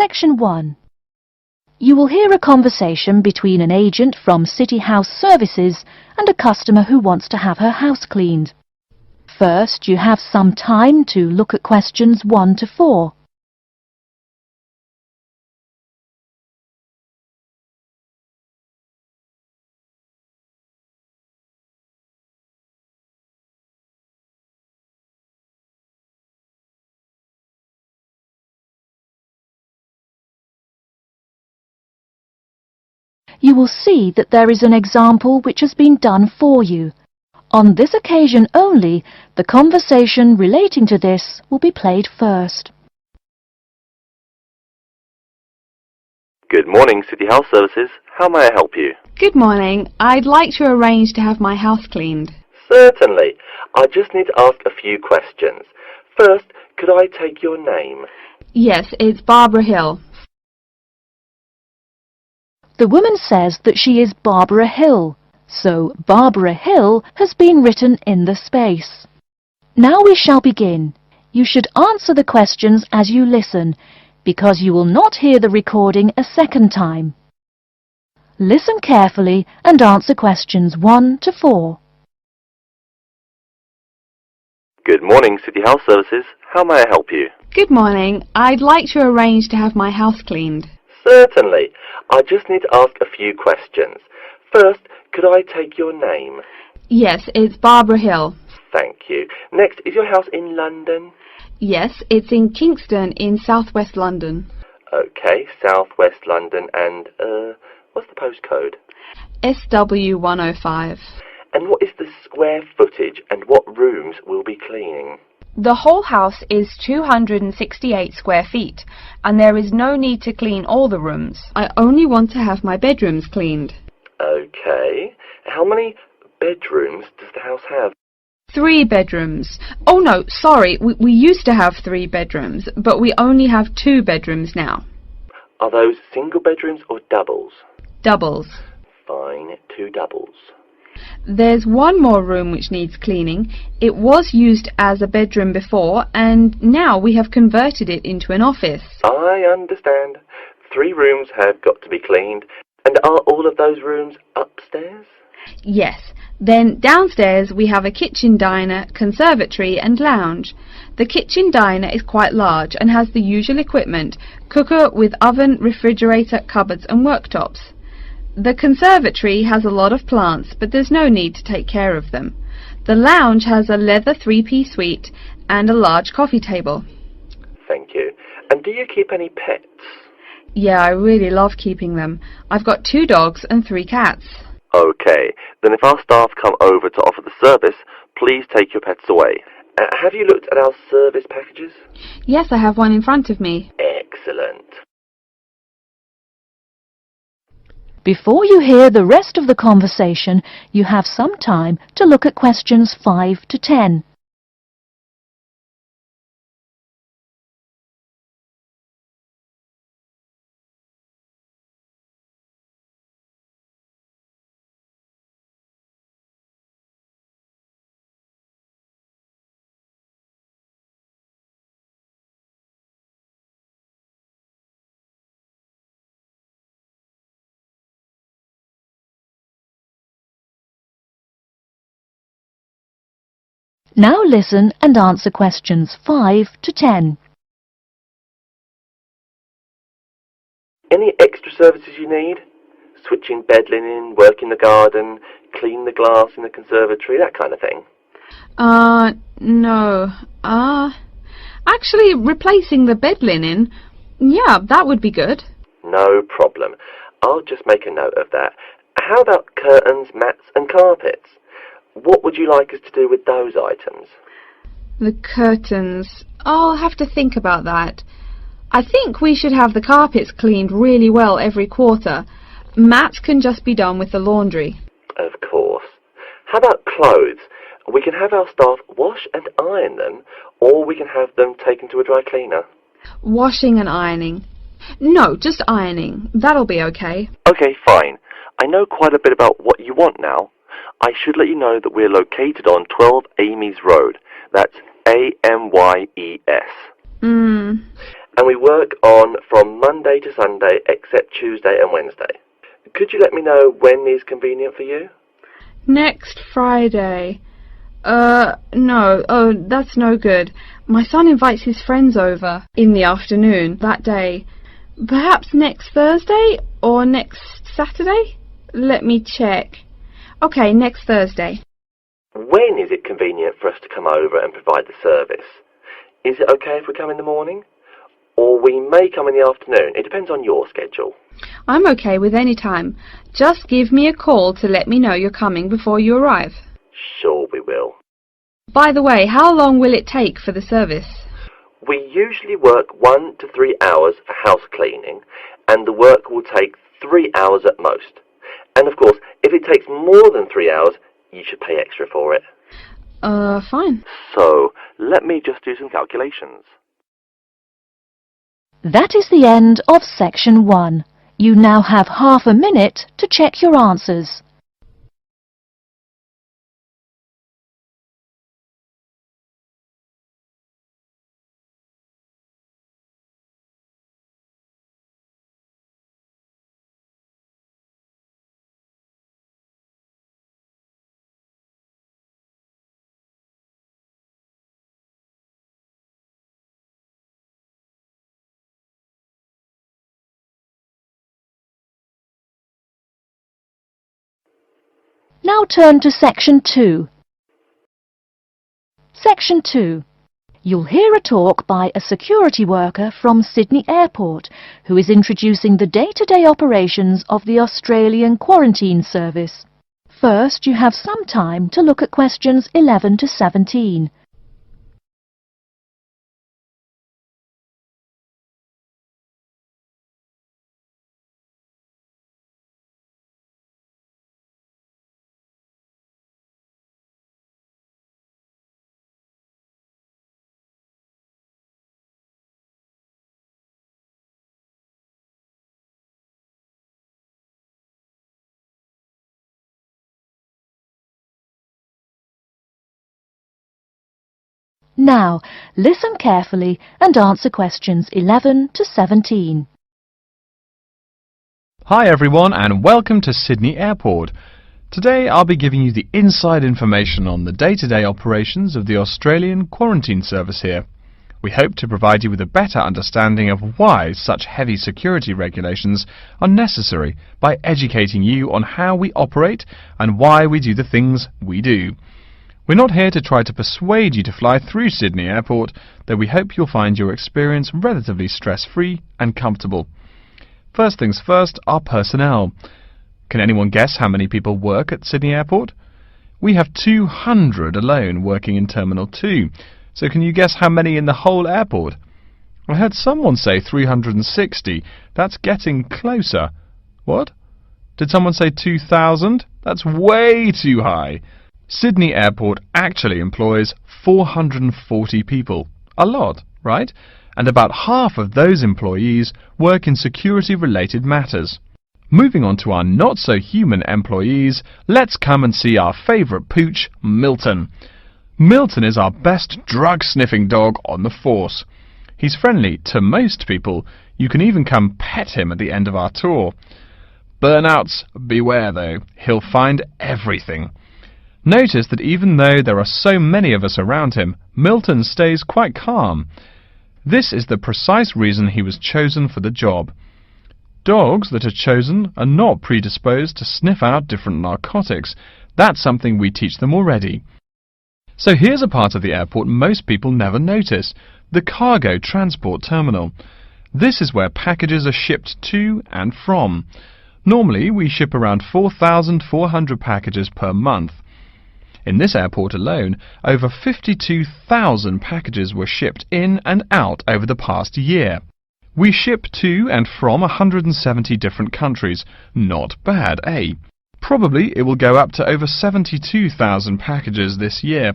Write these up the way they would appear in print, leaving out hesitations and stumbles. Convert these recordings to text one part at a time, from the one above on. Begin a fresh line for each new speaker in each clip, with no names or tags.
Section 1. You will hear a conversation between an agent from City House Services and a customer who wants to have her house cleaned. First, you have some time to look at questions 1 to 4. You will see that there is an example which has been done for you. On this occasion only, the conversation relating to this will be played first.
Good morning, City House Services. How may I help you?
Good morning. I'd like to arrange to have my house cleaned.
Certainly. I just need to ask a few questions. First, could I take your name?
Yes, it's Barbara Hill.
The woman says that she is Barbara Hill, so Barbara Hill has been written in the space. Now we shall begin. You should answer the questions as you listen, because you will not hear the recording a second time. Listen carefully and answer questions 1 to 4.
Good morning, City House Services. How may I help you?
Good morning. I'd like to arrange to have my house cleaned.
Certainly. I just need to ask a few questions. First, could I take your name?
Yes, it's Barbara Hill.
Thank you. Next, is your house in London?
Yes, it's in Kingston in southwest London.
Okay, southwest London, and, what's the postcode?
SW105.
And what is the square footage and what rooms will be cleaning?
The whole house is 268 square feet, and there is no need to clean all the rooms.
I only want to have my bedrooms cleaned.
Okay. How many bedrooms does the house have?
3 bedrooms. Oh no, sorry, we used to have 3 bedrooms, but we only have 2 bedrooms now.
Are those single bedrooms or doubles?
Doubles.
Fine, 2 doubles.
There's one more room which needs cleaning. It was used as a bedroom before, and now we have converted it into an office.
I understand. 3 rooms have got to be cleaned. And are all of those rooms upstairs?
Yes. Then downstairs we have a kitchen diner, conservatory and lounge. The kitchen diner is quite large and has the usual equipment: cooker with oven, refrigerator, cupboards and worktops. The conservatory has a lot of plants, but there's no need to take care of them. The lounge has a leather 3-piece suite and a large coffee table.
Thank you. And do you keep any pets?
Yeah, I really love keeping them. I've got 2 dogs and 3 cats.
Okay, then if our staff come over to offer the service, please take your pets away. Have you looked at our service packages?
Yes, I have one in front of me.
Excellent.
Before you hear the rest of the conversation, you have some time to look at questions 5 to 10. Now listen and answer questions 5 to 10.
Any extra services you need? Switching bed linen, work in the garden, clean the glass in the conservatory, that kind of thing?
No. Actually, replacing the bed linen, yeah, that would be good.
No problem. I'll just make a note of that. How about curtains, mats and carpets? What would you like us to do with those items?
The curtains. I'll have to think about that. I think we should have the carpets cleaned really well every quarter. Mats can just be done with the laundry.
Of course. How about clothes? We can have our staff wash and iron them, or we can have them taken to a dry cleaner.
Washing and ironing. No, just ironing. That'll be okay.
Okay, fine. I know quite a bit about what you want now. I should let you know that we're located on 12 Amy's Road. That's A-M-Y-E-S. And we work on from Monday to Sunday except Tuesday and Wednesday. Could you let me know when is convenient for you?
Next Friday. No. Oh, that's no good. My son invites his friends over in the afternoon that day. Perhaps next Thursday or next Saturday? Let me check. Okay, next Thursday.
When is it convenient for us to come over and provide the service? Is it okay if we come in the morning? Or we may come in the afternoon. It depends on your schedule.
I'm okay with any time. Just give me a call to let me know you're coming before you arrive.
Sure we will.
By the way, how long will it take for the service?
We usually work 1 to 3 hours for house cleaning, and the work will take 3 hours at most. And of course, if it takes more than 3 hours, you should pay extra for it.
Fine.
So, let me just do some calculations.
That is the end of section 1. You now have half a minute to check your answers. Now turn to section 2. Section 2. You'll hear a talk by a security worker from Sydney Airport who is introducing the day-to-day operations of the Australian Quarantine Service. First, you have some time to look at questions 11 to 17. Now, listen carefully and answer questions 11 to 17.
Hi everyone and welcome to Sydney Airport. Today I'll be giving you the inside information on the day-to-day operations of the Australian Quarantine Service here. We hope to provide you with a better understanding of why such heavy security regulations are necessary by educating you on how we operate and why we do the things we do. We're not here to try to persuade you to fly through Sydney Airport, though we hope you'll find your experience relatively stress-free and comfortable. First things first, our personnel. Can anyone guess how many people work at Sydney Airport? We have 200 alone working in Terminal 2, so can you guess how many in the whole airport? I heard someone say 360. That's getting closer. What? Did someone say 2,000? That's way too high. Sydney Airport actually employs 440 people. A lot, right? And about half of those employees work in security-related matters. Moving on to our not-so-human employees, let's come and see our favourite pooch, Milton. Milton is our best drug-sniffing dog on the force. He's friendly to most people. You can even come pet him at the end of our tour. Burnouts, beware though. He'll find everything. Notice that even though there are so many of us around him, Milton stays quite calm. This is the precise reason he was chosen for the job. Dogs that are chosen are not predisposed to sniff out different narcotics. That's something we teach them already. So here's a part of the airport most people never notice, the cargo transport terminal. This is where packages are shipped to and from. Normally we ship around 4,400 packages per month. In this airport alone, over 52,000 packages were shipped in and out over the past year. We ship to and from 170 different countries. Not bad, eh? Probably it will go up to over 72,000 packages this year.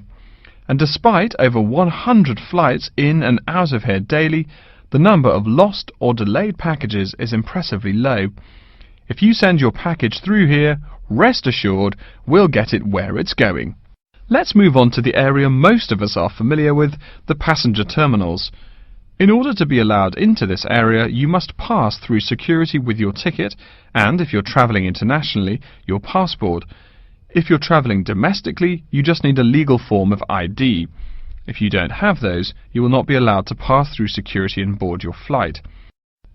And despite over 100 flights in and out of here daily, the number of lost or delayed packages is impressively low. If you send your package through here, rest assured we'll get it where it's going. Let's move on to the area most of us are familiar with, the passenger terminals. In order to be allowed into this area, you must pass through security with your ticket and, if you're travelling internationally, your passport. If you're travelling domestically, you just need a legal form of ID. If you don't have those, you will not be allowed to pass through security and board your flight.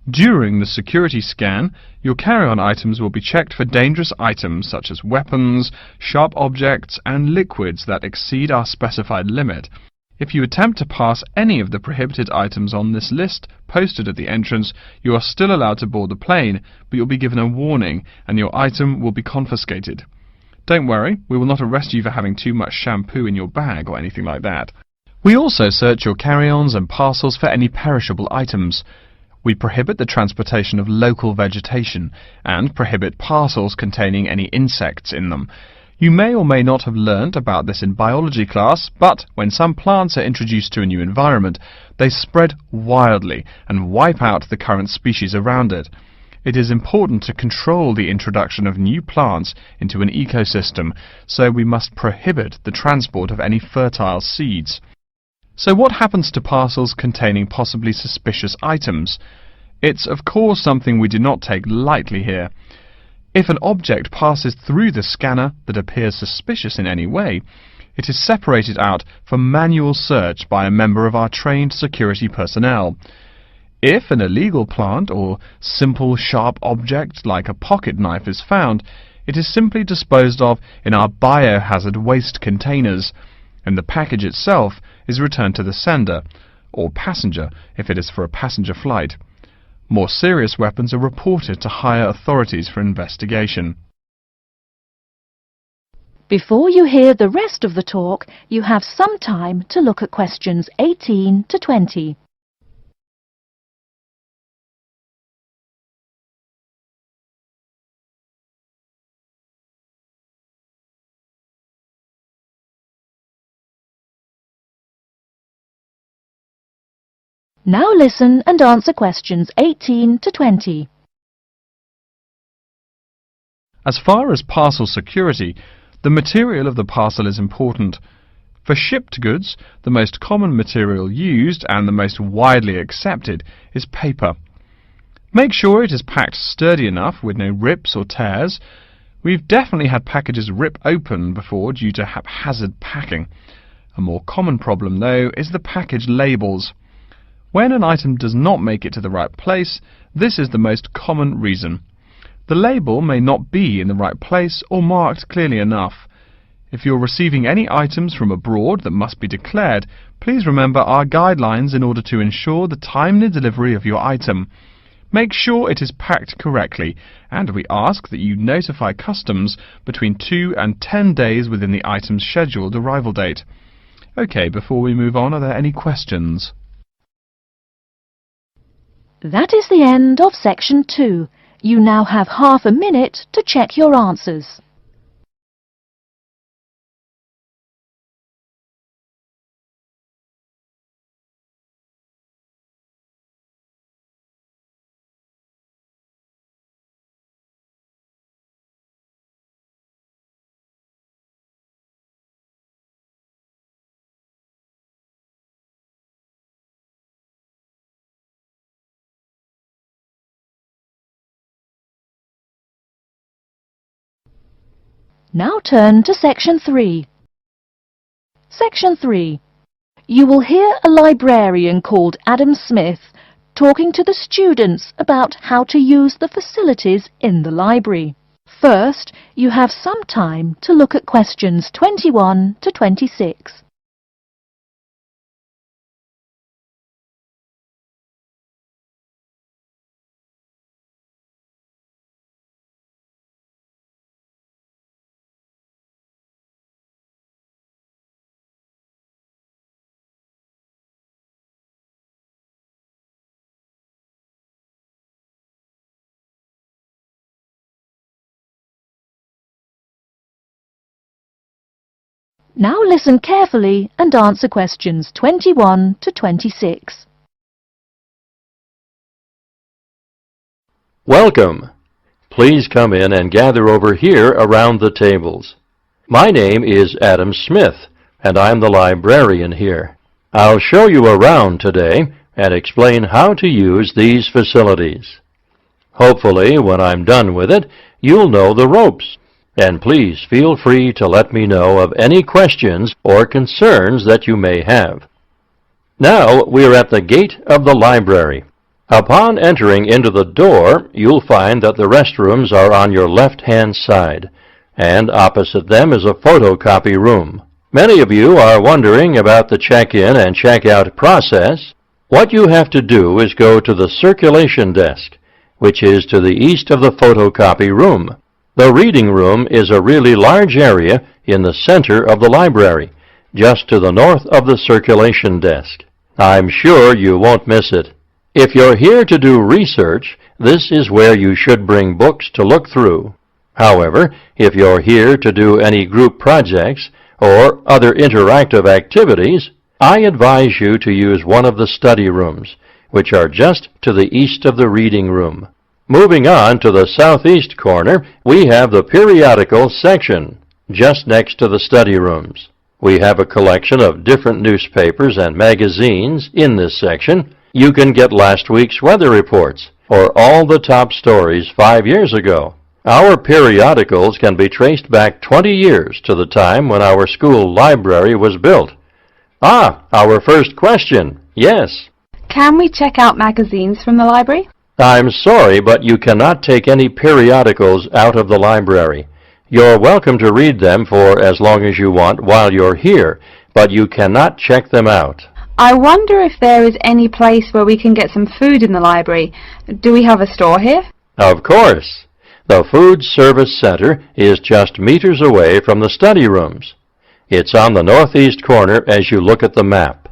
During the security scan, your carry-on items will be checked for dangerous items such as weapons, sharp objects and liquids that exceed our specified limit. If you attempt to pass any of the prohibited items on this list posted at the entrance, you are still allowed to board the plane, but you'll be given a warning and your item will be confiscated. Don't worry, we will not arrest you for having too much shampoo in your bag or anything like that. We also search your carry-ons and parcels for any perishable items. We prohibit the transportation of local vegetation and prohibit parcels containing any insects in them. You may or may not have learnt about this in biology class, but when some plants are introduced to a new environment, they spread wildly and wipe out the current species around it. It is important to control the introduction of new plants into an ecosystem, so we must prohibit the transport of any fertile seeds. So what happens to parcels containing possibly suspicious items? It's of course something we do not take lightly here. If an object passes through the scanner that appears suspicious in any way, it is separated out for manual search by a member of our trained security personnel. If an illegal plant or simple sharp object like a pocket knife is found, it is simply disposed of in our biohazard waste containers, and the package itself is returned to the sender, or passenger if it is for a passenger flight. More serious weapons are reported to higher authorities for investigation.
Before you hear the rest of the talk, you have some time to look at questions 18 to 20. Now listen and answer questions 18 to 20.
As far as parcel security, the material of the parcel is important. For shipped goods, the most common material used and the most widely accepted is paper. Make sure it is packed sturdy enough with no rips or tears. We've definitely had packages rip open before due to haphazard packing. A more common problem, though, is the package labels. When an item does not make it to the right place, this is the most common reason. The label may not be in the right place or marked clearly enough. If you're receiving any items from abroad that must be declared, please remember our guidelines in order to ensure the timely delivery of your item. Make sure it is packed correctly, and we ask that you notify customs between 2 and 10 days within the item's scheduled arrival date. OK, before we move on, are there any questions?
That is the end of section 2. You now have half a minute to check your answers. Now turn to section 3. Section 3. You will hear a librarian called Adam Smith talking to the students about how to use the facilities in the library. First, you have some time to look at questions 21 to 26. Now listen carefully and answer questions 21 to 26.
Welcome. Please come in and gather over here around the tables. My name is Adam Smith, and I'm the librarian here. I'll show you around today and explain how to use these facilities. Hopefully, when I'm done with it, you'll know the ropes. And please feel free to let me know of any questions or concerns that you may have. Now we're at the gate of the library. Upon entering into the door, you'll find that the restrooms are on your left-hand side, and opposite them is a photocopy room. Many of you are wondering about the check-in and check-out process. What you have to do is go to the circulation desk, which is to the east of the photocopy room. The reading room is a really large area in the center of the library, just to the north of the circulation desk. I'm sure you won't miss it. If you're here to do research, this is where you should bring books to look through. However, if you're here to do any group projects or other interactive activities, I advise you to use one of the study rooms, which are just to the east of the reading room. Moving on to the southeast corner, we have the periodicals section, just next to the study rooms. We have a collection of different newspapers and magazines in this section. You can get last week's weather reports, or all the top stories 5 years ago. Our periodicals can be traced back 20 years to the time when our school library was built. Our first question. Yes.
Can we check out magazines from the library?
I'm sorry, but you cannot take any periodicals out of the library. You're welcome to read them for as long as you want while you're here, but you cannot check them out.
I wonder if there is any place where we can get some food in the library. Do we have a store here?
Of course. The Food Service Center is just meters away from the study rooms. It's on the northeast corner as you look at the map.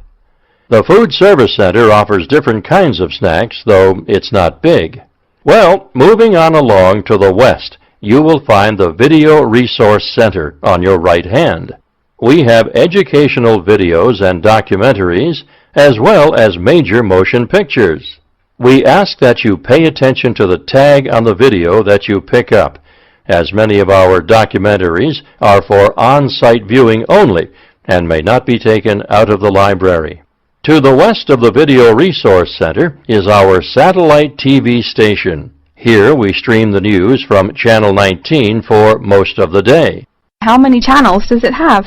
The Food Service Center offers different kinds of snacks, though it's not big. Well, moving on along to the west, you will find the Video Resource Center on your right hand. We have educational videos and documentaries, as well as major motion pictures. We ask that you pay attention to the tag on the video that you pick up, as many of our documentaries are for on-site viewing only and may not be taken out of the library. To the west of the Video Resource Center is our satellite TV station. Here we stream the news from Channel 19 for most of the day.
How many channels does it have?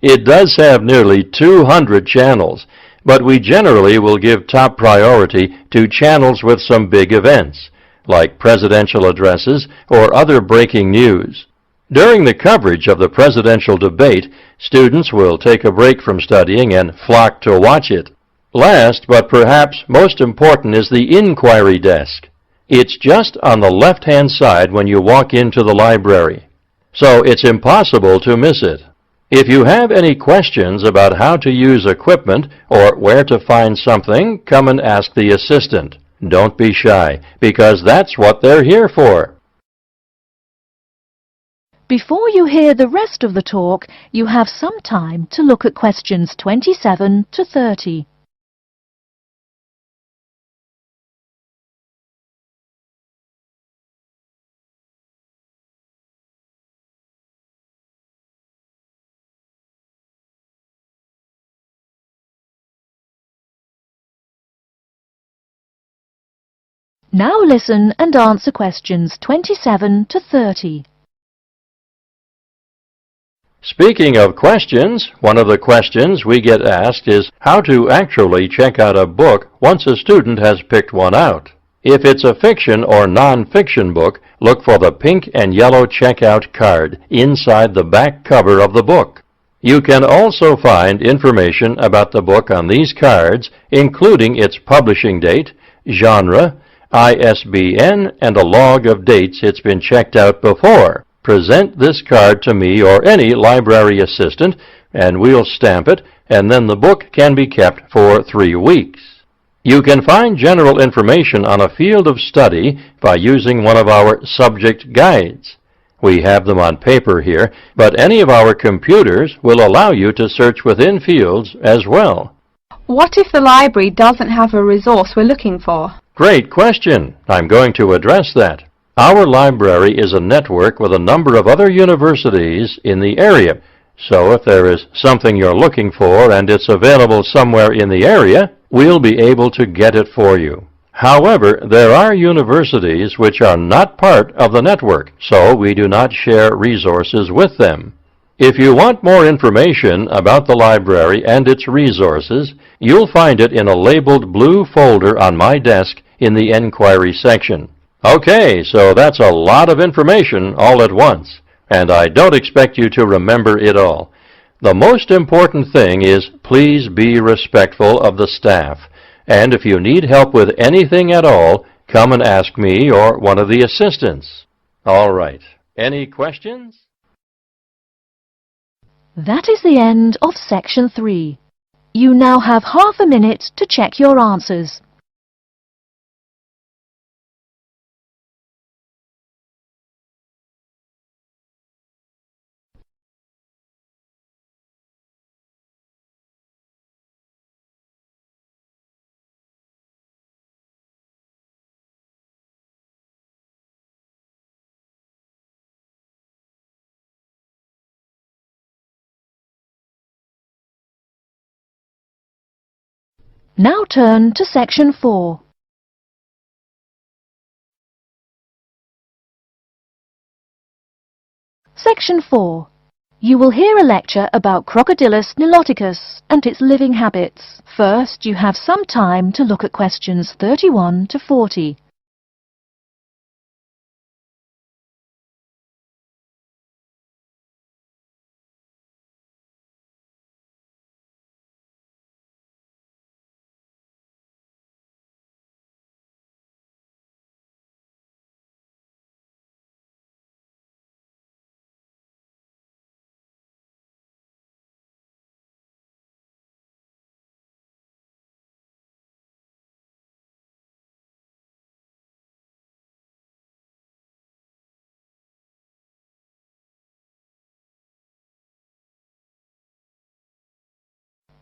It does have nearly 200 channels, but we generally will give top priority to channels with some big events, like presidential addresses or other breaking news. During the coverage of the presidential debate, students will take a break from studying and flock to watch it. Last, but perhaps most important, is the inquiry desk. It's just on the left-hand side when you walk into the library, so it's impossible to miss it. If you have any questions about how to use equipment or where to find something, come and ask the assistant. Don't be shy, because that's what they're here for.
Before you hear the rest of the talk, you have some time to look at questions 27 to 30. Now listen and answer questions 27 to 30.
Speaking of questions, one of the questions we get asked is how to actually check out a book once a student has picked one out. If it's a fiction or non-fiction book, look for the pink and yellow checkout card inside the back cover of the book. You can also find information about the book on these cards, including its publishing date, genre, ISBN, and a log of dates it's been checked out before. Present this card to me or any library assistant, and we'll stamp it, and then the book can be kept for 3 weeks. You can find general information on a field of study by using one of our subject guides. We have them on paper here, but any of our computers will allow you to search within fields as well.
What if the library doesn't have a resource we're looking for?
Great question. I'm going to address that. Our library is a network with a number of other universities in the area, so if there is something you're looking for and it's available somewhere in the area, we'll be able to get it for you. However, there are universities which are not part of the network, so we do not share resources with them. If you want more information about the library and its resources, you'll find it in a labeled blue folder on my desk in the Enquiry section. Okay, so that's a lot of information all at once, and I don't expect you to remember it all. The most important thing is please be respectful of the staff, and if you need help with anything at all, come and ask me or one of the assistants. All right, any questions?
That is the end of Section 3. You now have half a minute to check your answers. Now turn to Section 4. Section 4. You will hear a lecture about Crocodylus niloticus and its living habits. First, you have some time to look at questions 31 to 40.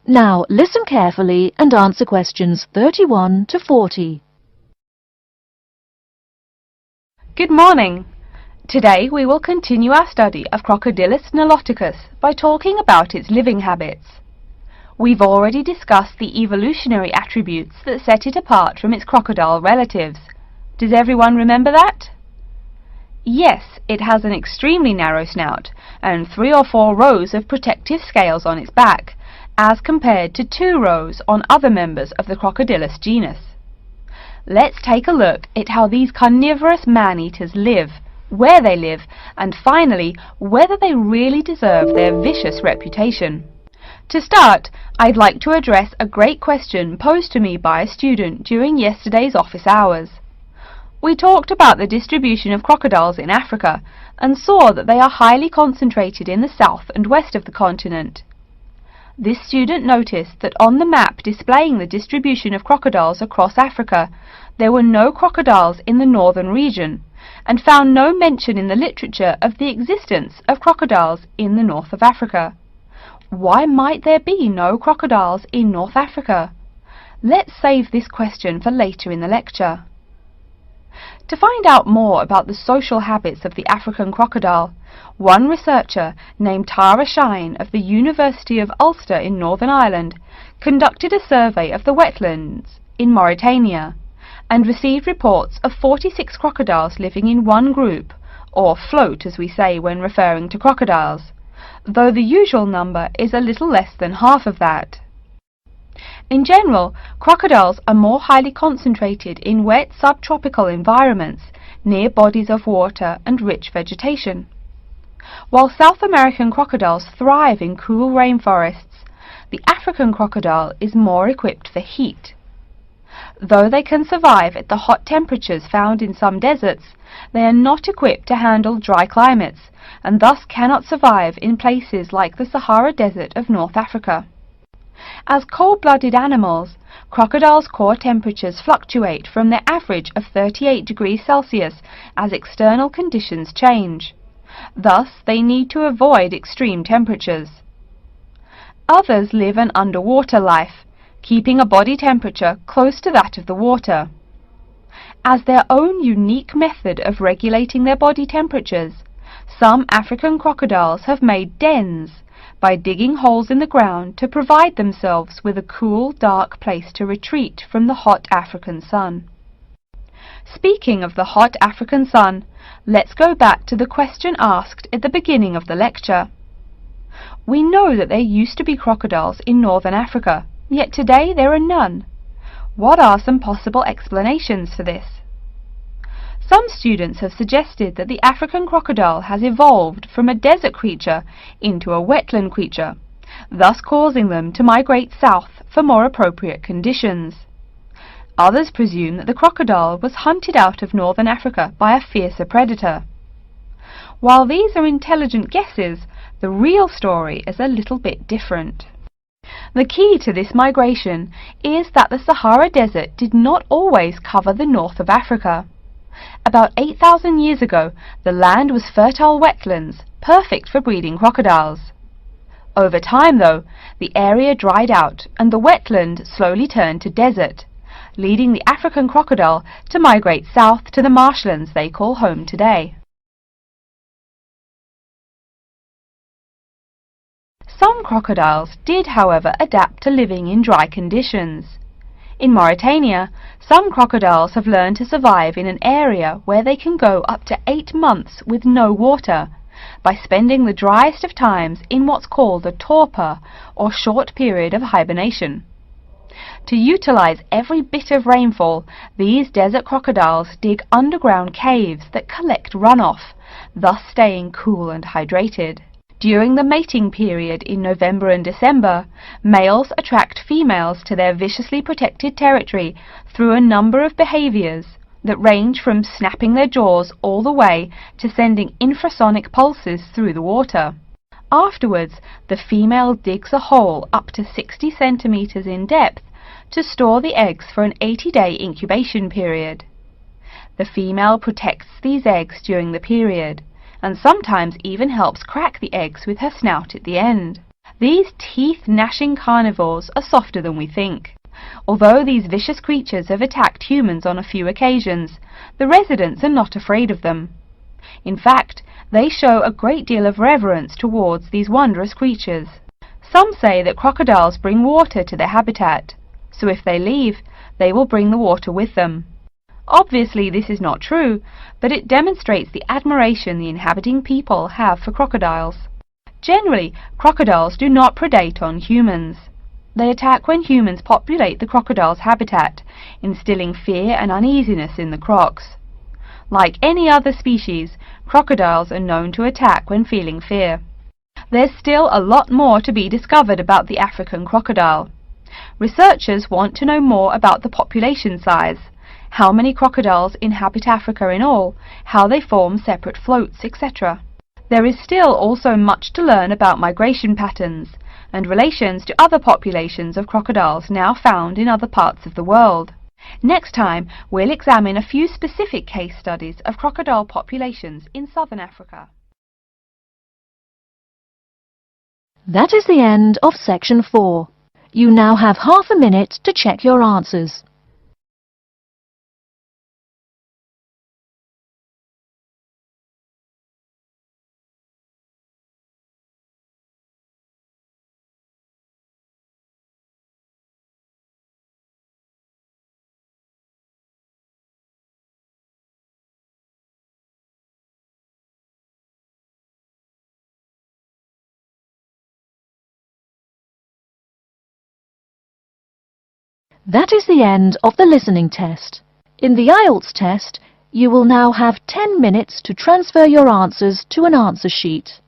Now listen carefully and answer questions 31 to 40.
Good morning. Today we will continue our study of Crocodylus niloticus by talking about its living habits. We've already discussed the evolutionary attributes that set it apart from its crocodile relatives. Does everyone remember that? Yes, it has an extremely narrow snout and 3 or 4 rows of protective scales on its back, as compared to 2 rows on other members of the Crocodylus genus. Let's take a look at how these carnivorous man-eaters live, where they live, and finally, whether they really deserve their vicious reputation. To start, I'd like to address a great question posed to me by a student during yesterday's office hours. We talked about the distribution of crocodiles in Africa and saw that they are highly concentrated in the south and west of the continent. This student noticed that on the map displaying the distribution of crocodiles across Africa, there were no crocodiles in the northern region, and found no mention in the literature of the existence of crocodiles in the north of Africa. Why might there be no crocodiles in North Africa? Let's save this question for later in the lecture. To find out more about the social habits of the African crocodile, one researcher named Tara Shine of the University of Ulster in Northern Ireland conducted a survey of the wetlands in Mauritania and received reports of 46 crocodiles living in one group, or float as we say when referring to crocodiles, though the usual number is a little less than half of that. In general, crocodiles are more highly concentrated in wet subtropical environments near bodies of water and rich vegetation. While South American crocodiles thrive in cool rainforests, the African crocodile is more equipped for heat. Though they can survive at the hot temperatures found in some deserts, they are not equipped to handle dry climates and thus cannot survive in places like the Sahara Desert of North Africa. As cold-blooded animals, crocodiles' core temperatures fluctuate from their average of 38 degrees Celsius as external conditions change. Thus, they need to avoid extreme temperatures. Others live an underwater life, keeping a body temperature close to that of the water. As their own unique method of regulating their body temperatures, some African crocodiles have made dens, by digging holes in the ground to provide themselves with a cool, dark place to retreat from the hot African sun. Speaking of the hot African sun, let's go back to the question asked at the beginning of the lecture. We know that there used to be crocodiles in northern Africa, yet today there are none. What are some possible explanations for this? Some students have suggested that the African crocodile has evolved from a desert creature into a wetland creature, thus causing them to migrate south for more appropriate conditions. Others presume that the crocodile was hunted out of northern Africa by a fiercer predator. While these are intelligent guesses, the real story is a little bit different. The key to this migration is that the Sahara Desert did not always cover the north of Africa. About 8,000 years ago, the land was fertile wetlands, perfect for breeding crocodiles. Over time, though, the area dried out and the wetland slowly turned to desert, leading the African crocodile to migrate south to the marshlands they call home today. Some crocodiles did, however, adapt to living in dry conditions. In Mauritania, some crocodiles have learned to survive in an area where they can go up to 8 months with no water, by spending the driest of times in what's called a torpor, or short period of hibernation. To utilize every bit of rainfall, these desert crocodiles dig underground caves that collect runoff, thus staying cool and hydrated. During the mating period in November and December, males attract females to their viciously protected territory through a number of behaviors that range from snapping their jaws all the way to sending infrasonic pulses through the water. Afterwards, the female digs a hole up to 60 centimeters in depth to store the eggs for an 80-day incubation period. The female protects these eggs during the period, and sometimes even helps crack the eggs with her snout at the end. These teeth-gnashing carnivores are softer than we think. Although these vicious creatures have attacked humans on a few occasions, the residents are not afraid of them. In fact, they show a great deal of reverence towards these wondrous creatures. Some say that crocodiles bring water to their habitat, so if they leave, they will bring the water with them. Obviously this is not true, but it demonstrates the admiration the inhabiting people have for crocodiles. Generally, crocodiles do not predate on humans. They attack when humans populate the crocodile's habitat, instilling fear and uneasiness in the crocs. Like any other species, crocodiles are known to attack when feeling fear. There's still a lot more to be discovered about the African crocodile. Researchers want to know more about the population size, how many crocodiles inhabit Africa in all, how they form separate floats, etc. There is still also much to learn about migration patterns and relations to other populations of crocodiles now found in other parts of the world. Next time, we'll examine a few specific case studies of crocodile populations in southern Africa.
That is the end of section 4. You now have half a minute to check your answers. That is the end of the listening test. In the IELTS test, you will now have 10 minutes to transfer your answers to an answer sheet.